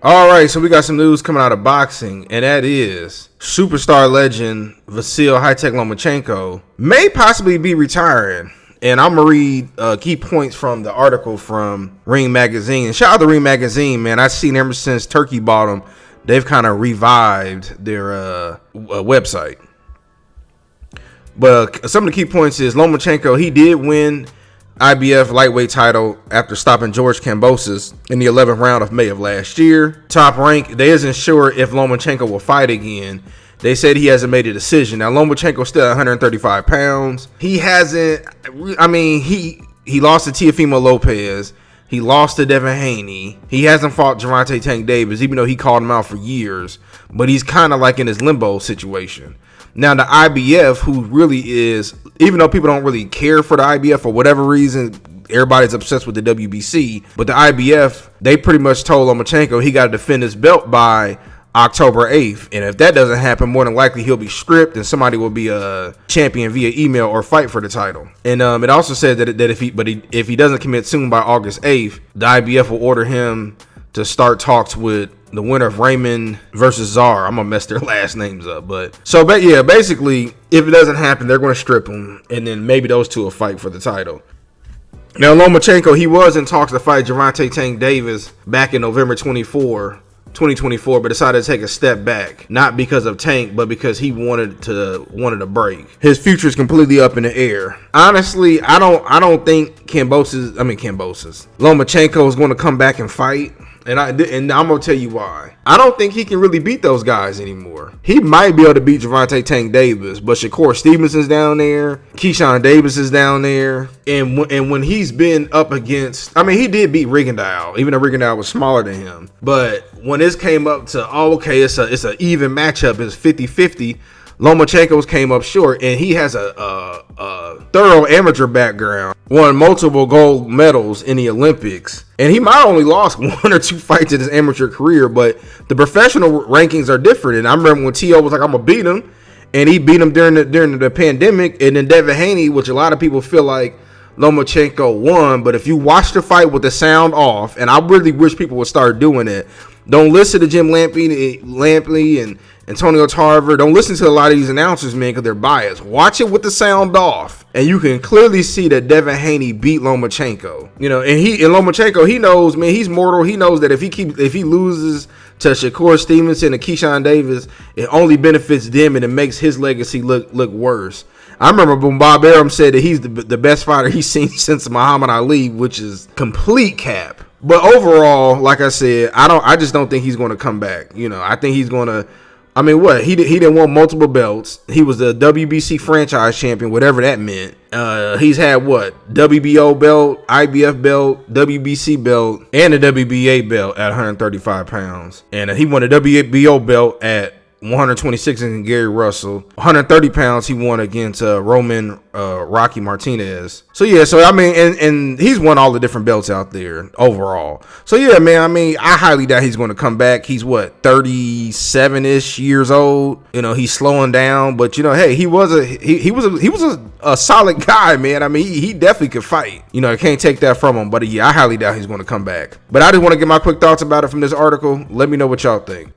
All right, so we got some news coming out of boxing, and that is superstar legend Lomachenko may possibly be retiring. And I'm going to read key points from the article from Ring Magazine. And shout out to Ring Magazine, man. I've seen ever since Turkey bought them, they've kind of revived their website. But some of the key points is Lomachenko, he did win IBF lightweight title after stopping George Kambosos in the 11th round of May of last year. Top Rank, they isn't sure if Lomachenko will fight again. They said he hasn't made a decision. Now, Lomachenko's still 135 pounds. He hasn't, I mean, he lost to Teofimo Lopez. He lost to Devin Haney. He hasn't fought Gervonta Tank Davis, even though he called him out for years. But he's kind of like in his limbo situation. Now, the IBF, who really is, even though people don't really care for the IBF for whatever reason, everybody's obsessed with the WBC. But the IBF, they pretty much told Lomachenko he got to defend his belt by October 8th. And if that doesn't happen, more than likely he'll be stripped and somebody will be a champion via email or fight for the title. And it also said that if he doesn't commit soon by August 8th, the IBF will order him to start talks with the winner of Raymond versus Czar. I'm gonna mess their last names up, but yeah, basically, if it doesn't happen, they're gonna strip him, and then maybe those two will fight for the title. Now, Lomachenko, he was in talks to fight Gervonta Tank Davis back in November 2024, but decided to take a step back, not because of Tank, but because he wanted a break. His future is completely up in the air. Honestly, I don't think Lomachenko is going to come back and fight. And I'm going to tell you why. I don't think he can really beat those guys anymore. He might be able to beat Gervonta Tank Davis, but Shakur Stevenson's down there. Keyshawn Davis is down there. And when he's been up against, I mean, he did beat Rigondeaux, even though Rigondeaux was smaller than him. But when this came up to, it's an even matchup, it's 50-50, Lomachenko's came up short, and he has a thorough amateur background, won multiple gold medals in the Olympics, and he might only lost one or two fights in his amateur career, but the professional rankings are different. And I remember when T.O. was like, I'm gonna beat him, and he beat him during the pandemic, and then Devin Haney, which a lot of people feel like Lomachenko won, but if you watch the fight with the sound off, and I really wish people would start doing it, don't listen to Jim Lampley and Antonio Tarver. Don't listen to a lot of these announcers, man, because they're biased. Watch it with the sound off, and you can clearly see that Devin Haney beat Lomachenko. You know, and Lomachenko, he knows, man, he's mortal. He knows that if he loses to Shakur Stevenson and Keyshawn Davis, it only benefits them and it makes his legacy look worse. I remember when Bob Arum said that he's the best fighter he's seen since Muhammad Ali, which is complete cap. But overall, like I said, I just don't think he's going to come back. You know, I think he's going to. I mean, what? He didn't won multiple belts. He was the WBC franchise champion, whatever that meant. He's had what? WBO belt, IBF belt, WBC belt, and a WBA belt at 135 pounds. And he won a WBO belt at 126 against Gary Russell. 130 pounds he won against Roman Rocky Martinez. So yeah, so I mean, and he's won all the different belts out there overall. So yeah, man, I mean, I highly doubt he's going to come back. He's what, 37-ish years old. You know, he's slowing down, but you know, hey, he was a solid guy, man. I mean, he definitely could fight. You know, I can't take that from him, but yeah, I highly doubt he's going to come back. But I just want to get my quick thoughts about it from this article. Let me know what y'all think.